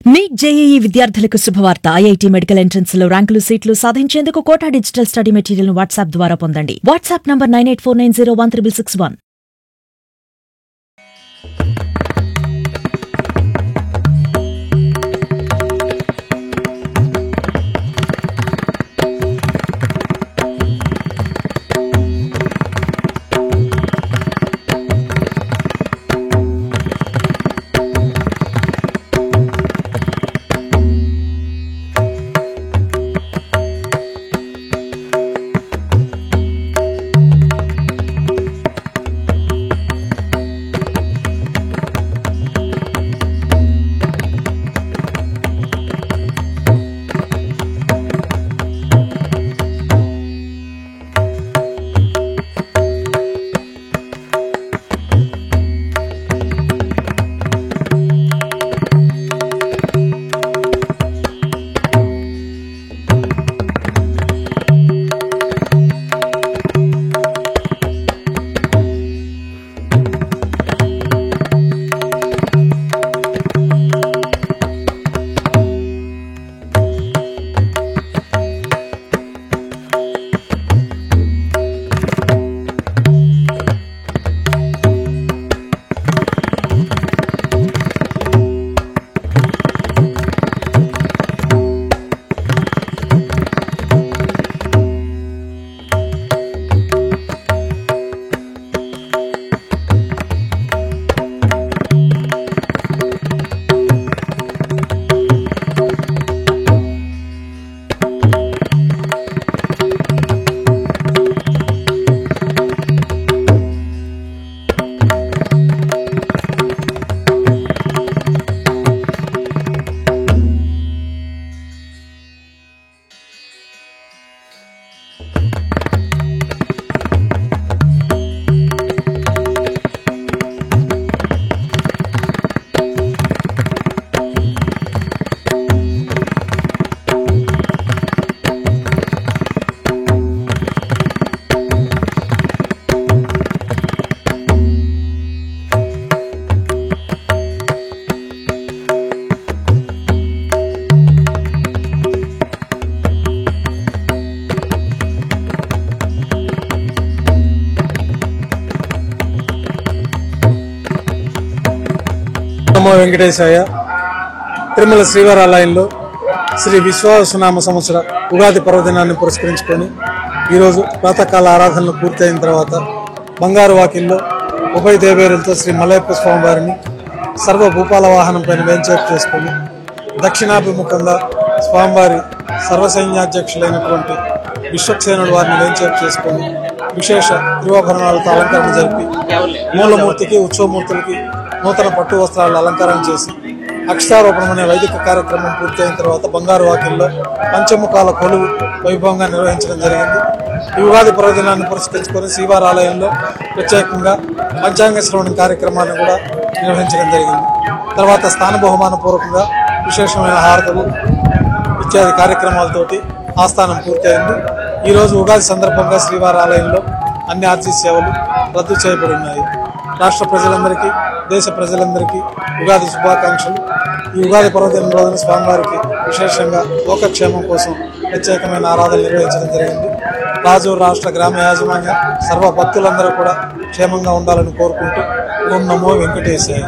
Neat JEE విద్యార్థులకు శుభవార్త. IIT medical entrance లో ర్యాంకులు సీట్లు సాధించేందుకు కోటా డిజిటల్ స్టడీ మెటీరియల్ ను వాట్సాప్ ద్వారా పొందండి. WhatsApp number 9849016661. నమో వెంకటేశాయ. తిరుమల శ్రీవారి ఆలయంలో శ్రీ విశ్వావసునామ సంవత్సర ఉగాది పర్వదినాన్ని పురస్కరించుకొని ఈరోజు ప్రాతకాల ఆరాధనలు పూర్తయిన తర్వాత బంగారు వాకిల్లో ఉభయ దేవేరులతో శ్రీ మలయప్ప స్వామి వారిని సర్వ భూపాల వాహనం పైన వేంచేపు చేసుకొని దక్షిణాభిముఖంగా స్వామివారి సర్వసైన్యాధ్యక్షులైనటువంటి విశ్వక్సేనుడు వారిని వేంచేపు చేసుకొని విశేష తిరువాభరణాలతో అలంకరణ జరిపి మూలమూర్తికి ఉత్సవమూర్తులకి నూతన పట్టు వస్త్రాలను అలంకారం చేసి అక్షతారోపణం అనే వైదిక కార్యక్రమం పూర్తి అయిన తర్వాత బంగారు వాకిల్లో పంచముఖాల కొలువు వైభవంగా నిర్వహించడం జరిగింది. ఈ ఉగాది పర్వదినాన్ని పురస్కరించుకొని శ్రీవారి ఆలయంలో ప్రత్యేకంగా పంచాంగ శ్రవణం కార్యక్రమాన్ని కూడా నిర్వహించడం జరిగింది. తర్వాత స్థాన బహుమాన పూర్వకంగా విశేషమైన హారతులు ఇత్యాది కార్యక్రమాలతోటి ఆస్థానం పూర్తయింది. ఈరోజు ఉగాది సందర్భంగా శ్రీవారి ఆలయంలో అన్ని ఆర్జీ సేవలు రద్దు చేయబడి ఉన్నాయి. రాష్ట్ర ప్రజలందరికీ, దేశ ప్రజలందరికీ ఉగాది శుభాకాంక్షలు. ఈ ఉగాది పర్వదినం రోజున స్వామివారికి విశేషంగా లోకక్షేమం కోసం ప్రత్యేకమైన ఆరాధనలు నిర్వహించడం జరిగింది. రాజు, రాష్ట్ర, గ్రామ యాజమాన్య సర్వ భక్తులందరూ కూడా క్షేమంగా ఉండాలని కోరుకుంటూ ఓం నమో వెంకటేశాయ.